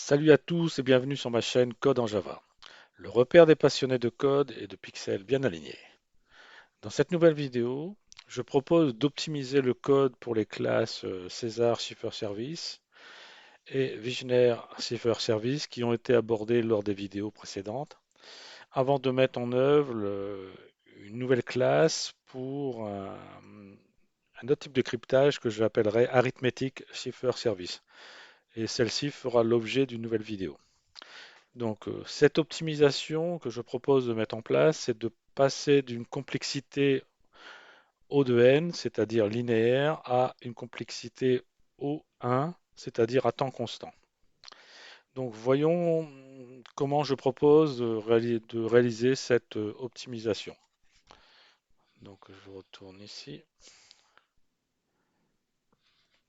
Salut à tous et bienvenue sur ma chaîne Code en Java, le repère des passionnés de code et de pixels bien alignés. Dans cette nouvelle vidéo, je propose d'optimiser le code pour les classes César Shipper Service et Visionnaire Shipper Service qui ont été abordées lors des vidéos précédentes, avant de mettre en œuvre une nouvelle classe pour un autre type de cryptage que j'appellerai Arithmetic Shipper Service. Et celle-ci fera l'objet d'une nouvelle vidéo. Donc, cette optimisation que je propose de mettre en place, c'est de passer d'une complexité O de n, c'est-à-dire linéaire, à une complexité O1, c'est-à-dire à temps constant. Donc, voyons comment je propose de réaliser cette optimisation. Donc, je retourne ici.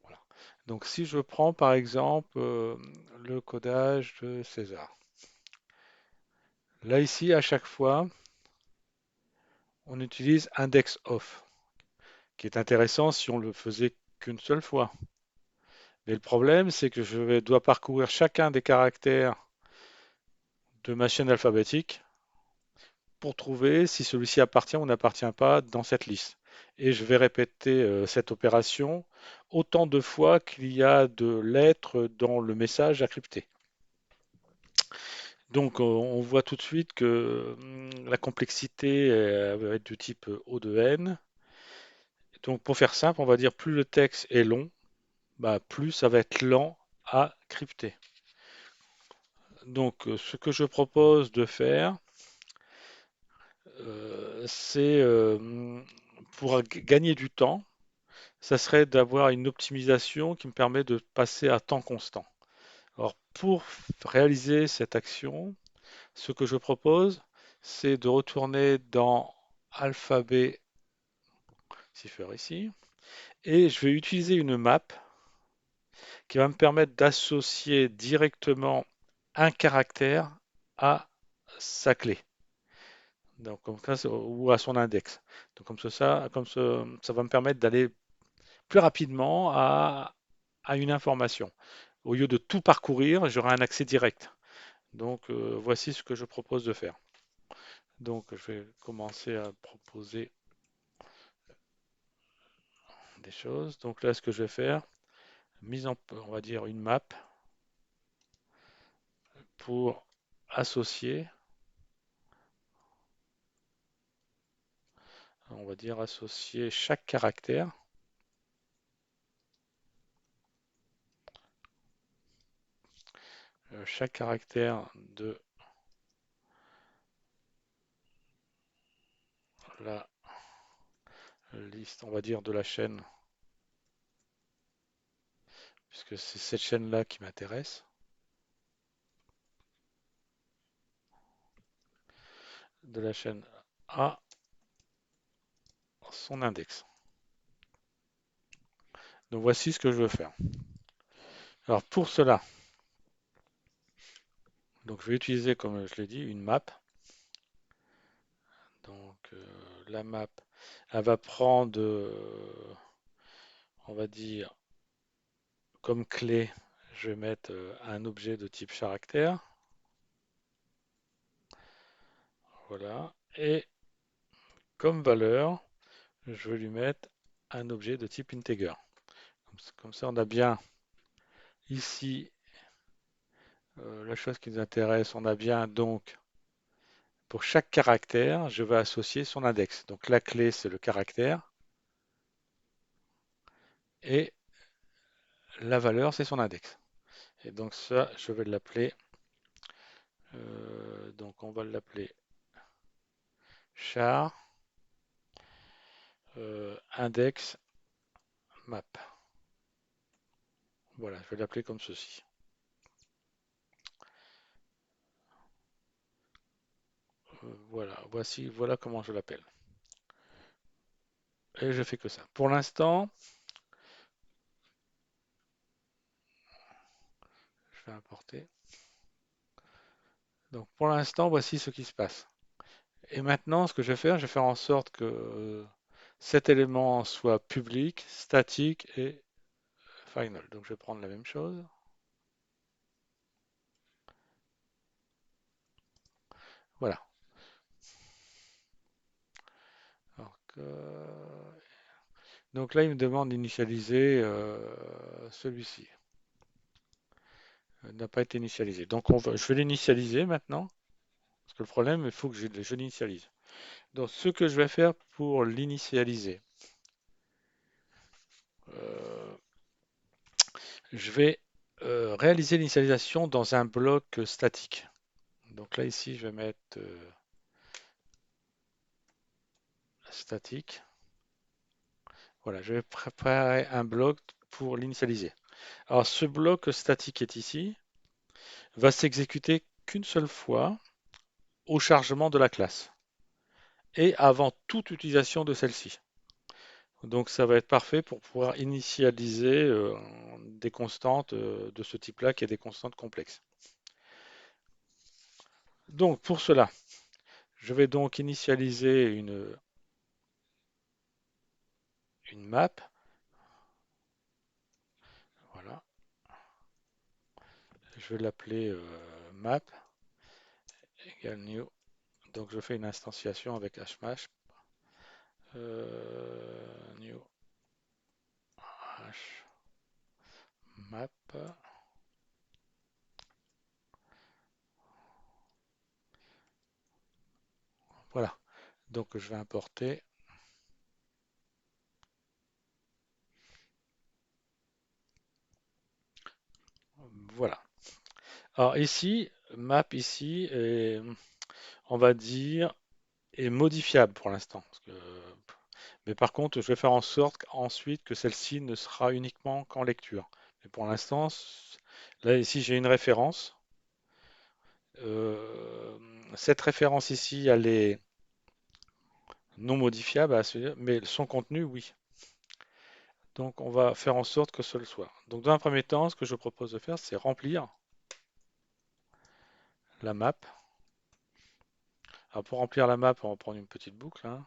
Voilà. Donc, si je prends par exemple le codage de César. Là, ici, à chaque fois, on utilise index of, qui est intéressant si on le faisait qu'une seule fois. Mais le problème, c'est que dois parcourir chacun des caractères de ma chaîne alphabétique pour trouver si celui-ci appartient ou n'appartient pas dans cette liste. Et je vais répéter cette opération autant de fois qu'il y a de lettres dans le message à crypter. Donc on voit tout de suite que la complexité va être du type O de n. Donc pour faire simple, on va dire plus le texte est long, bah, plus ça va être lent à crypter. Donc, ce que je propose de faire, c'est pour gagner du temps, ça serait d'avoir une optimisation qui me permet de passer à temps constant. Alors, pour réaliser cette action, ce que je propose, c'est de retourner dans alphabet cipher ici, et je vais utiliser une map qui va me permettre d'associer directement un caractère à sa clé. Donc, comme ça, ou à son index. Donc, ça va me permettre d'aller plus rapidement à une information. Au lieu de tout parcourir, j'aurai un accès direct. Donc, voici ce que je propose de faire. Donc, je vais commencer à proposer des choses. Donc là, ce que je vais faire, on va dire une map pour associer, on va dire associer chaque caractère de la liste, on va dire de la chaîne, puisque c'est cette chaîne-là qui m'intéresse, de la chaîne A, son index. Donc voici ce que je veux faire. Alors pour cela, donc je vais utiliser, comme je l'ai dit, une map. Donc la map, elle va prendre, on va dire, comme clé, je vais mettre un objet de type caractère. Voilà. Et comme valeur, je vais lui mettre un objet de type integer. Comme ça, on a bien ici la chose qui nous intéresse. On a bien donc pour chaque caractère, je vais associer son index. Donc la clé, c'est le caractère et la valeur, c'est son index. Et donc ça, je vais l'appeler, donc on va l'appeler char index map. Voilà, je vais l'appeler comme ceci. Voilà, voilà comment je l'appelle. Et je fais que ça. Pour l'instant, je vais importer. Donc pour l'instant, voici ce qui se passe. Et maintenant, ce que je vais faire en sorte que cet élément soit public, statique et final. Donc je vais prendre la même chose. Voilà. Alors donc là, il me demande d'initialiser celui-ci. N'a pas été initialisé. Donc je vais l'initialiser maintenant. Parce que le problème, il faut que je l'initialise. Donc ce que je vais faire pour l'initialiser, euh, je vais réaliser l'initialisation dans un bloc statique. Donc là, ici, je vais mettre statique. Voilà, je vais préparer un bloc pour l'initialiser. Alors, ce bloc statique qui est ici va s'exécuter qu'une seule fois au chargement de la classe et avant toute utilisation de celle-ci. Donc, ça va être parfait pour pouvoir initialiser des constantes de ce type-là, qui est des constantes complexes. Donc, pour cela, je vais donc initialiser une map. Voilà, je vais l'appeler map égale new. Donc, je fais une instantiation avec hashmash. New hash map. Voilà. Donc je vais importer. Voilà. Alors ici, map ici, on va dire, est modifiable pour l'instant. Mais par contre, je vais faire en sorte ensuite que celle-ci ne sera uniquement qu'en lecture. Mais pour l'instant, là ici j'ai une référence. Euh, cette référence ici, elle est non modifiable, mais son contenu, oui. Donc on va faire en sorte que ce le soit. Donc dans un premier temps, ce que je propose de faire, c'est remplir la map. Alors pour remplir la map, on va prendre une petite boucle, hein,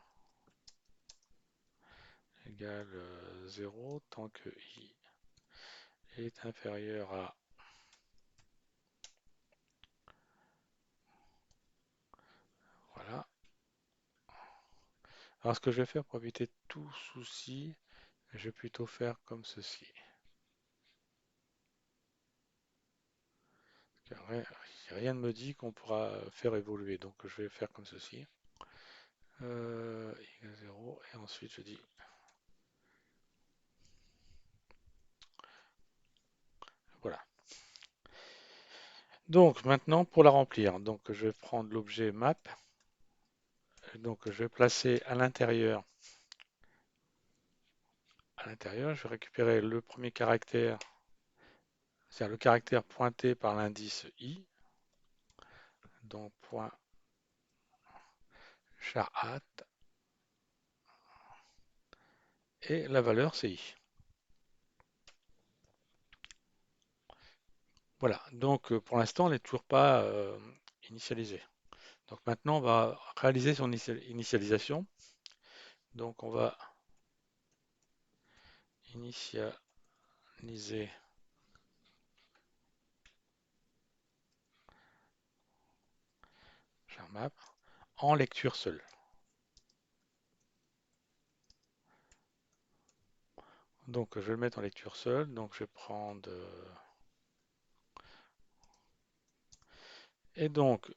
égale 0 tant que i est inférieur à, voilà. Alors ce que je vais faire pour éviter tout souci, je vais plutôt faire comme ceci. Rien ne me dit qu'on pourra faire évoluer, donc je vais faire comme ceci. Égale 0 et ensuite je dis voilà. Donc maintenant pour la remplir, donc je vais prendre l'objet map, donc je vais placer à l'intérieur, je vais récupérer le premier caractère, c'est-à-dire le caractère pointé par l'indice i, donc point char et la valeur c'est i. Voilà, donc pour l'instant elle n'est toujours pas initialisée. Donc maintenant on va réaliser son initialisation. Donc on va initialiser charmap en lecture seule. Donc je vais le mettre en lecture seule. Donc je vais prendre et donc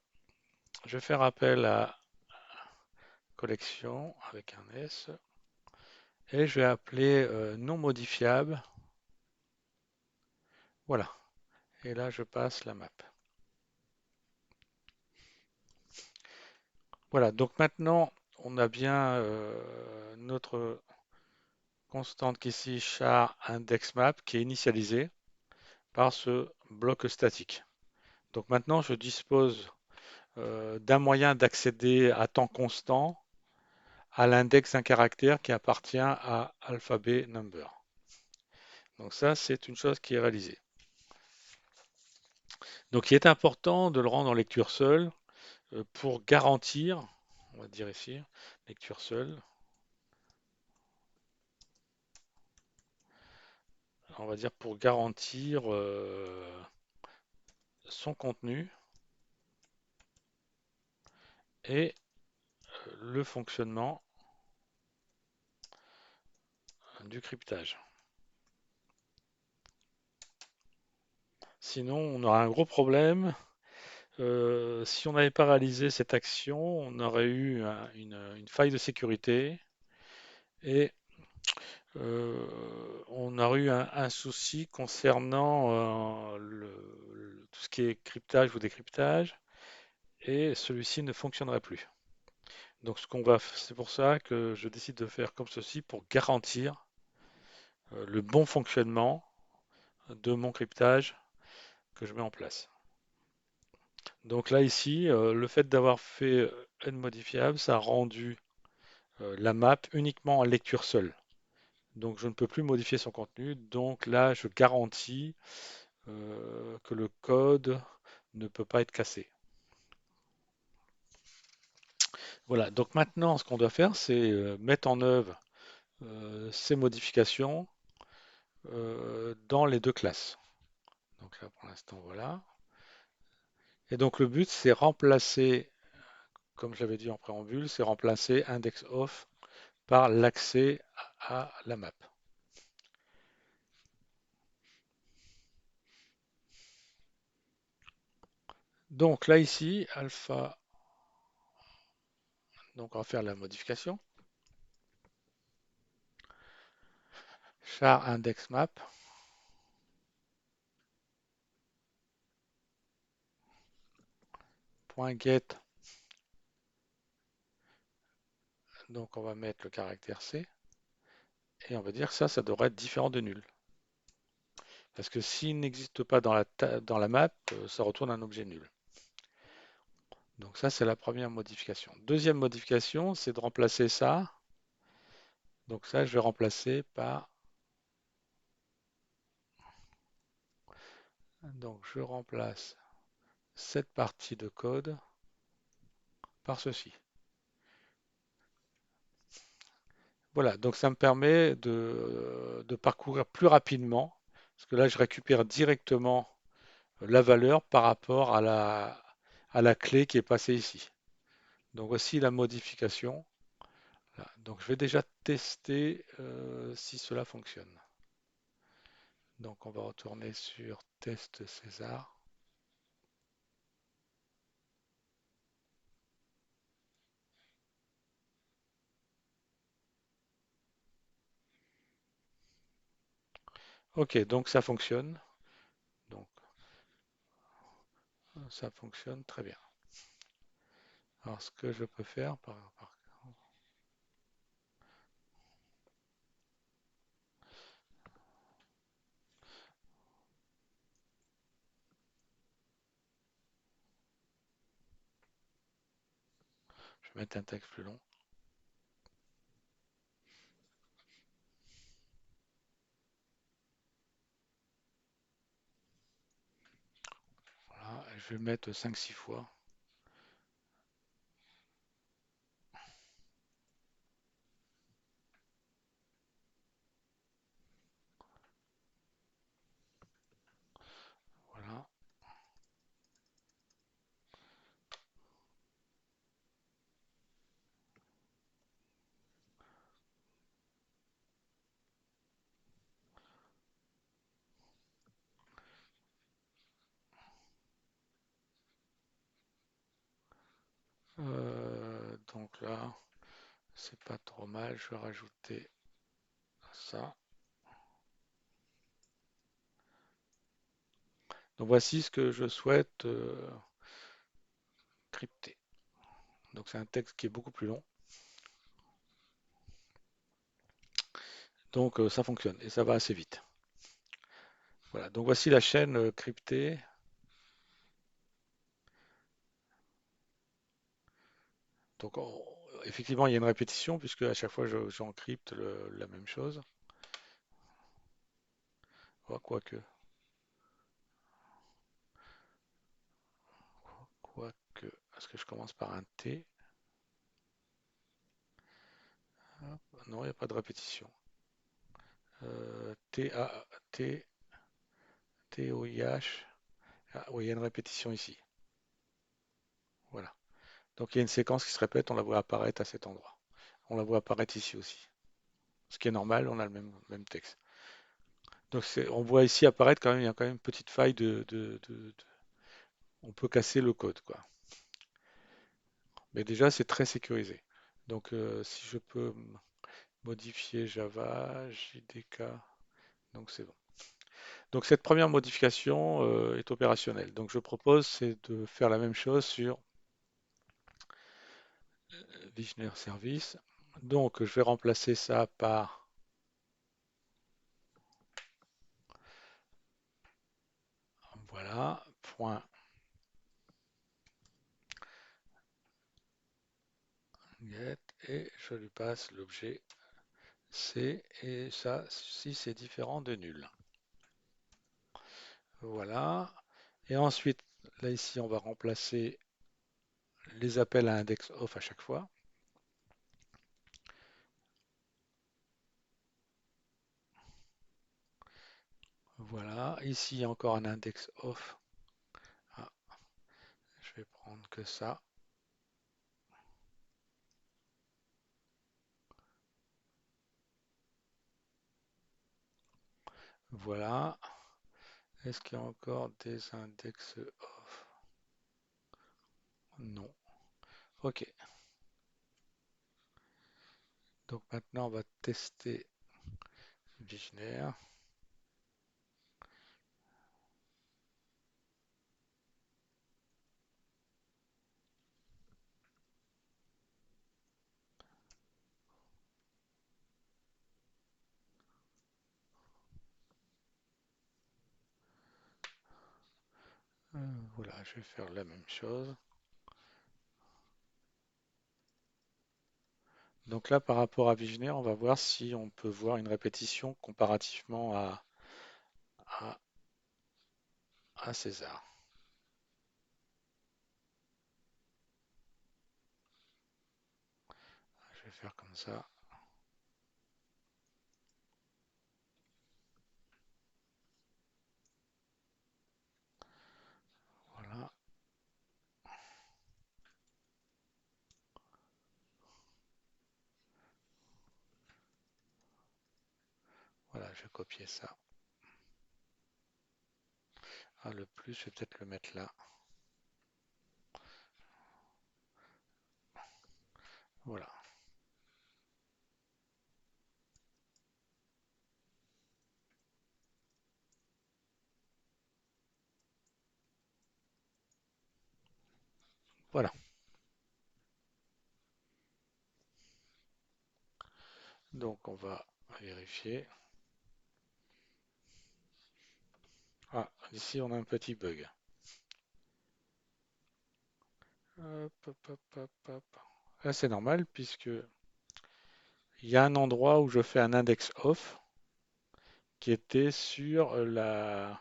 je vais faire appel à collection avec un S et je vais appeler non modifiable. Voilà. Et là je passe la map. Voilà. Donc maintenant on a bien notre constante qui est ici char index map qui est initialisée par ce bloc statique. Donc maintenant je dispose d'un moyen d'accéder à temps constant à l'index d'un caractère qui appartient à alphabet number. Donc ça, c'est une chose qui est réalisée. Donc il est important de le rendre en lecture seule pour garantir, on va dire ici, lecture seule, on va dire pour garantir son contenu et le fonctionnement du cryptage. Sinon, on aura un gros problème. Si on n'avait pas réalisé cette action, on aurait eu une faille de sécurité et on aurait eu un souci concernant tout ce qui est cryptage ou décryptage et celui-ci ne fonctionnerait plus. Donc c'est pour ça que je décide de faire comme ceci pour garantir le bon fonctionnement de mon cryptage que je mets en place. Donc là ici, le fait d'avoir fait n modifiable, ça a rendu la map uniquement en lecture seule. Donc je ne peux plus modifier son contenu. Donc là, je garantis que le code ne peut pas être cassé. Voilà, donc maintenant, ce qu'on doit faire, c'est mettre en œuvre ces modifications dans les deux classes. Donc là, pour l'instant, voilà. Et donc le but, c'est remplacer, comme j'avais dit en préambule, c'est remplacer index off par l'accès à la map. Donc là ici, alpha, donc on va faire la modification. Char index map, point get, donc on va mettre le caractère C, et on va dire que ça devrait être différent de nul. Parce que s'il n'existe pas dans la map, ça retourne un objet nul. Donc ça, c'est la première modification. Deuxième modification, c'est de remplacer ça. Donc ça, je vais remplacer par... Donc je remplace cette partie de code par ceci. Voilà, donc ça me permet de parcourir plus rapidement, parce que là, je récupère directement la valeur par rapport à la clé qui est passée ici. Donc voici la modification. Là. Donc je vais déjà tester si cela fonctionne. Donc on va retourner sur test César. Ok, donc ça fonctionne. Donc ça fonctionne très bien. Alors ce que je peux faire je vais mettre un texte plus long. Voilà, je vais le mettre 5-6 fois. Voilà. Donc là, c'est pas trop mal. Je vais rajouter ça. Donc voici ce que je souhaite crypter. Donc c'est un texte qui est beaucoup plus long. Donc ça fonctionne et ça va assez vite. Voilà, donc voici la chaîne cryptée. Donc effectivement, il y a une répétition puisque à chaque fois j'encrypte la même chose. Oh, quoique, est-ce que je commence par un T? Hop, non, il n'y a pas de répétition. T-A, T, T-O-I-H. Ah oui, il y a une répétition ici. Voilà. Donc il y a une séquence qui se répète, on la voit apparaître à cet endroit. On la voit apparaître ici aussi. Ce qui est normal, on a le même texte. Donc on voit ici apparaître quand même, il y a quand même une petite faille on peut casser le code, quoi. Mais déjà, c'est très sécurisé. Donc si je peux modifier Java, JDK, donc c'est bon. Donc cette première modification est opérationnelle. Donc je propose, c'est de faire la même chose sur Visionnaire Service. Donc je vais remplacer ça par, voilà, point get, et je lui passe l'objet C, et ça, si c'est différent de nul. Voilà. Et ensuite, là ici, on va remplacer les appels à index off à chaque fois. Voilà. Ici, il y a encore un index off. Ah, je vais prendre que ça. Voilà. Est-ce qu'il y a encore des index off? Non. Ok. Donc maintenant, on va tester Visionnaire. Voilà, je vais faire la même chose. Donc là, par rapport à Visionnaire, on va voir si on peut voir une répétition comparativement à, à César. Je vais faire comme ça. Voilà. Voilà, je vais copier ça. Ah, le plus, je vais peut-être le mettre là. Voilà. Voilà. Donc, on va vérifier. Ah, ici, on a un petit bug. Hop, hop, hop, hop, hop. Là, c'est normal puisque il y a un endroit où je fais un index off qui était sur le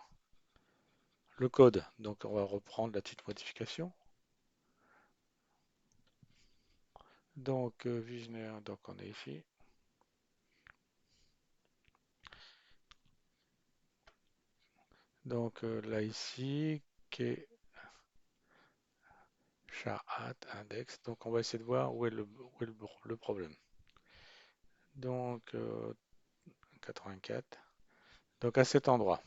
code. Donc, on va reprendre la petite modification. Donc, Visionnaire, donc on est ici. Donc, là, ici, qui est char index. Donc, on va essayer de voir où est le problème. Donc, 84. Donc, à cet endroit.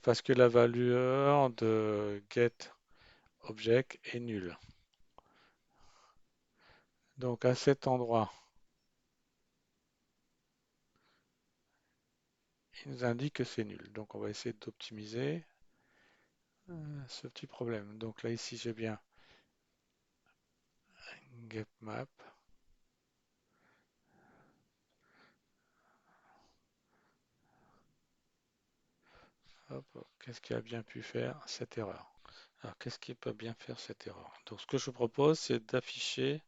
Parce que la valeur de get object est nulle. Donc, à cet endroit, il nous indique que c'est nul. Donc, on va essayer d'optimiser ce petit problème. Donc, là, ici, j'ai bien get map. Hop, qu'est-ce qu'il a bien pu faire cette erreur? Alors, qu'est-ce qui peut bien faire cette erreur? Donc, ce que je propose, c'est d'afficher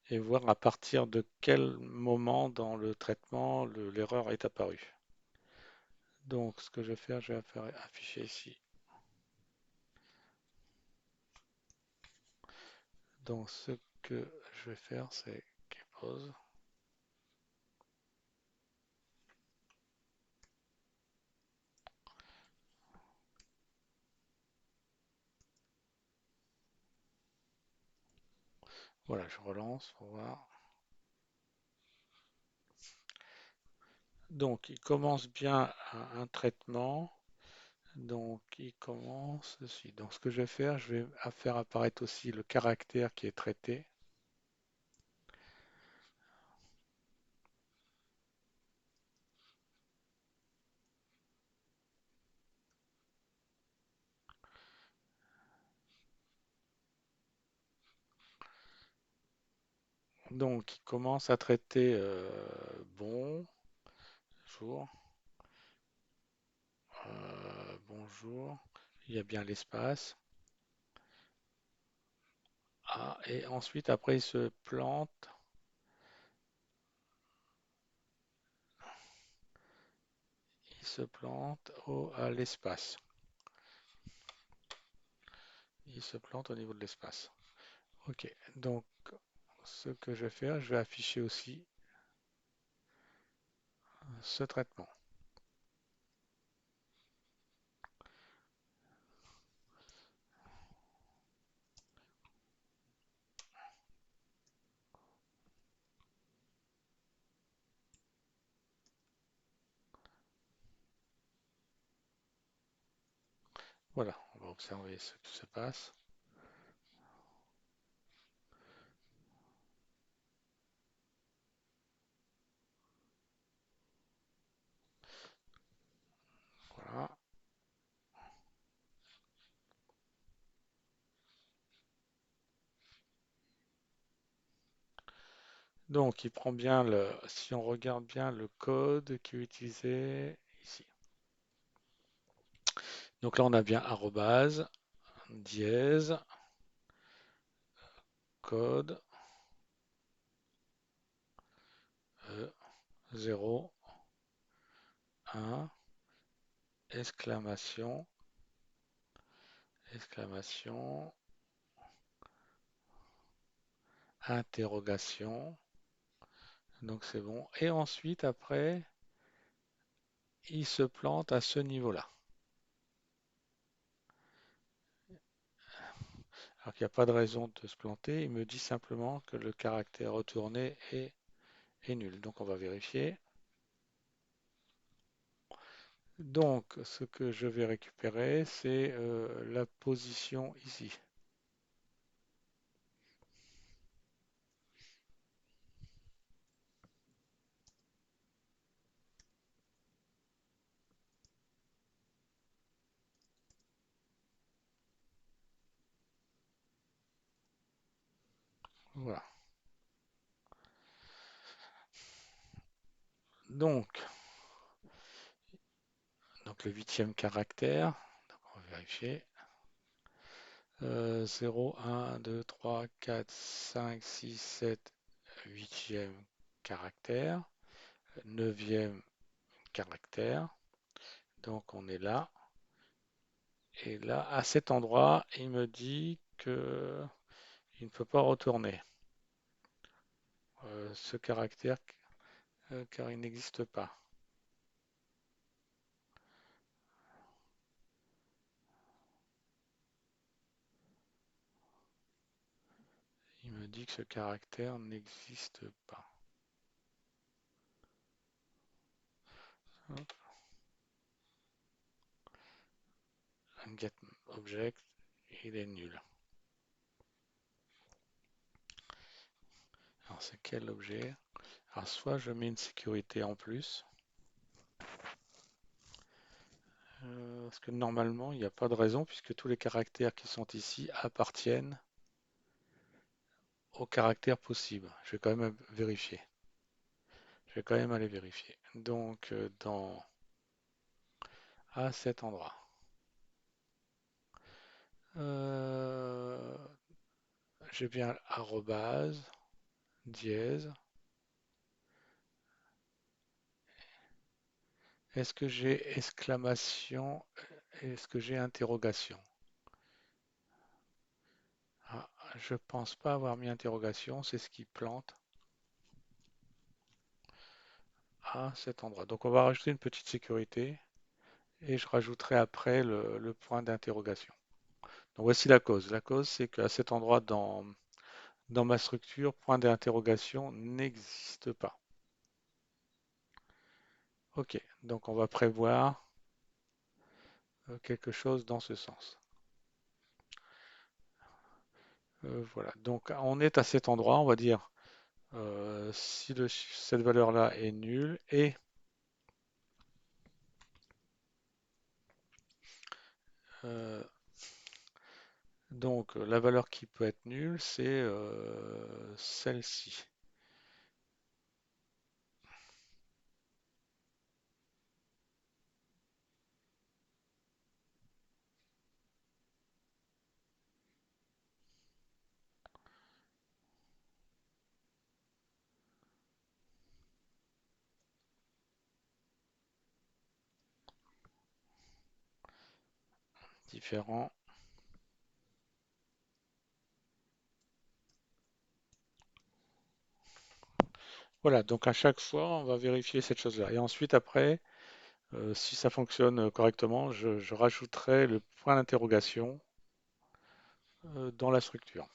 et voir à partir de quel moment dans le traitement l'erreur est apparue. Donc, ce que je vais faire, je vais faire afficher ici. Donc, ce que je vais faire, c'est pause. Voilà, je relance pour voir. Donc, il commence bien un traitement. Donc, il commence ceci. Donc, ce que je vais faire, je vais faire apparaître aussi le caractère qui est traité. Donc, il commence à traiter bonjour, bonjour. Il y a bien l'espace. Ah, et ensuite, après, à l'espace. Il se plante au niveau de l'espace. Ok, donc ce que je vais faire, je vais afficher aussi ce traitement. Voilà, on va observer ce qui se passe. Voilà. Donc, il prend bien si on regarde bien le code qui est utilisé ici. Donc là, on a bien arrobase, dièse, code, 0, 1, exclamation, exclamation, interrogation. Donc c'est bon. Et ensuite, après, il se plante à ce niveau-là. Alors qu'il n'y a pas de raison de se planter. Il me dit simplement que le caractère retourné est nul. Donc on va vérifier. Donc ce que je vais récupérer, c'est la position ici. Voilà. Donc, le huitième caractère. Donc on va vérifier. 0, 1, 2, 3, 4, 5, 6, 7, huitième caractère, neuvième caractère. Donc on est là. Et là, à cet endroit, il me dit que il ne peut pas retourner ce caractère car il n'existe pas. Il me dit que ce caractère n'existe pas. Hop, un get object, il est nul. Alors c'est quel objet? Alors soit je mets une sécurité en plus, parce que normalement il n'y a pas de raison puisque tous les caractères qui sont ici appartiennent au caractère possible. Je vais quand même vérifier. Je vais quand même aller vérifier. Donc à cet endroit. Euh, j'ai bien arrobase, dièse. Est-ce que j'ai exclamation? Est-ce que j'ai interrogation? Ah, je pense pas avoir mis interrogation, c'est ce qui plante à cet endroit. Donc on va rajouter une petite sécurité et je rajouterai après le point d'interrogation. Donc voici la cause. La cause, c'est qu'à cet endroit Dans ma structure, point d'interrogation n'existe pas. Ok, donc on va prévoir quelque chose dans ce sens. Voilà, donc on est à cet endroit, on va dire si cette valeur-là est nulle et euh, donc la valeur qui peut être nulle, c'est celle-ci. Différent. Voilà, donc à chaque fois, on va vérifier cette chose-là. Et ensuite, après, si ça fonctionne correctement, je rajouterai le point d'interrogation dans la structure.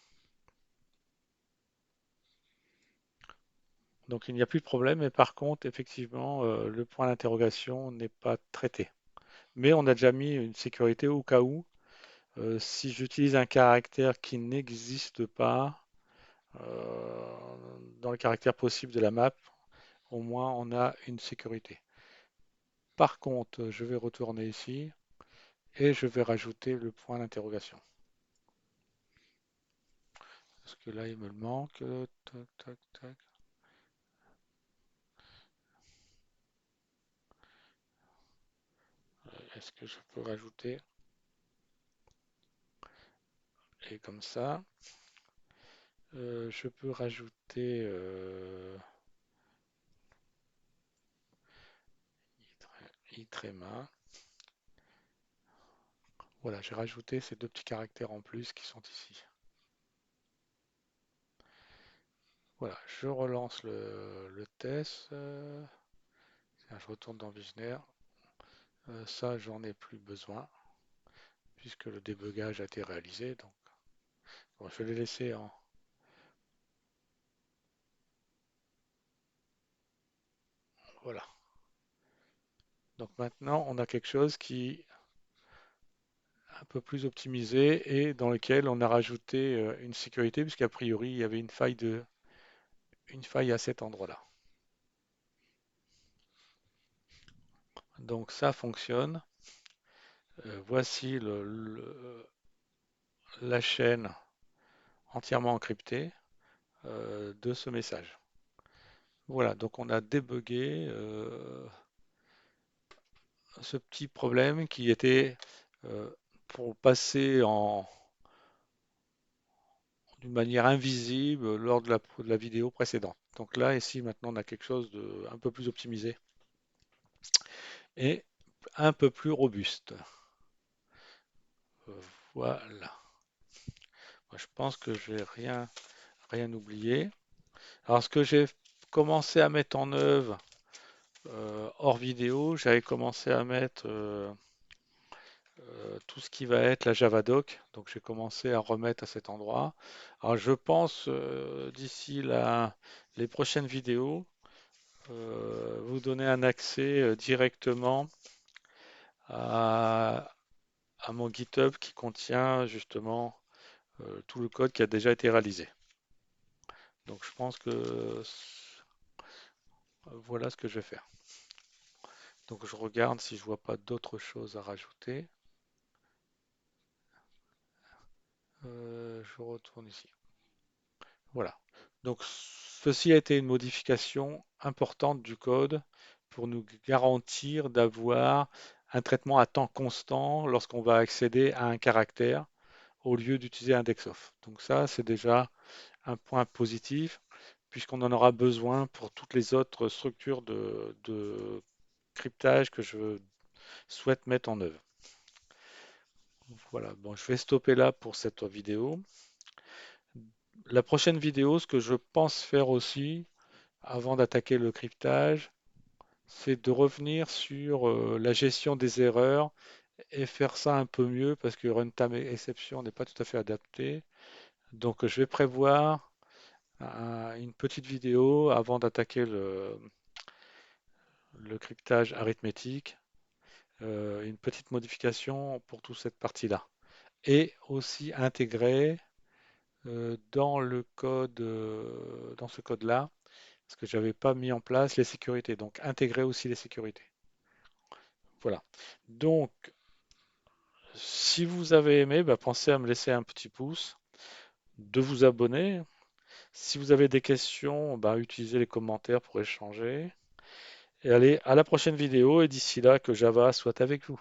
Donc il n'y a plus de problème, mais par contre, effectivement, le point d'interrogation n'est pas traité. Mais on a déjà mis une sécurité au cas où, si j'utilise un caractère qui n'existe pas euh, dans le caractère possible de la map, au moins on a une sécurité. Par contre, je vais retourner ici et je vais rajouter le point d'interrogation. Parce que là, il me le manque. Tac, tac, tac. Est-ce que je peux rajouter? Et comme ça, je peux rajouter itrema. Voilà, j'ai rajouté ces deux petits caractères en plus qui sont ici. Voilà, je relance le test. Tiens, je retourne dans Visionnaire. Ça, j'en ai plus besoin puisque le débugage a été réalisé. Donc, bon, je vais les laisser en. Voilà. Donc maintenant, on a quelque chose qui est un peu plus optimisé et dans lequel on a rajouté une sécurité puisqu'a priori, il y avait une faille à cet endroit-là. Donc ça fonctionne. Voici la chaîne entièrement encryptée de ce message. Voilà, donc on a débugué ce petit problème qui était euh, pour passer d'une manière invisible lors de la vidéo précédente. Donc là, ici, maintenant, on a quelque chose de un peu plus optimisé et un peu plus robuste. Voilà. Moi, je pense que je vais rien oublier. Alors, ce que j'ai commencé à mettre en œuvre hors vidéo, j'avais commencé à mettre tout ce qui va être la Javadoc. Donc j'ai commencé à remettre à cet endroit. Alors je pense d'ici les prochaines vidéos, vous donner un accès directement à, à mon GitHub qui contient justement tout le code qui a déjà été réalisé. Donc je pense que voilà ce que je vais faire. Donc je regarde si je vois pas d'autres choses à rajouter. Je retourne ici. Voilà. Donc, ceci a été une modification importante du code pour nous garantir d'avoir un traitement à temps constant lorsqu'on va accéder à un caractère au lieu d'utiliser IndexOf. Donc ça, c'est déjà un point positif puisqu'on en aura besoin pour toutes les autres structures de cryptage que je souhaite mettre en œuvre. Voilà, bon, je vais stopper là pour cette vidéo. La prochaine vidéo, ce que je pense faire aussi, avant d'attaquer le cryptage, c'est de revenir sur la gestion des erreurs et faire ça un peu mieux parce que Runtime Exception n'est pas tout à fait adapté. Donc je vais prévoir une petite vidéo avant d'attaquer le cryptage arithmétique, une petite modification pour toute cette partie-là. Et aussi intégrer dans le code, dans ce code-là, parce que j'avais pas mis en place les sécurités. Donc intégrer aussi les sécurités. Voilà. Donc, si vous avez aimé, bah, pensez à me laisser un petit pouce, de vous abonner. Si vous avez des questions, bah, utilisez les commentaires pour échanger. Et allez, à la prochaine vidéo et d'ici là, que Java soit avec vous.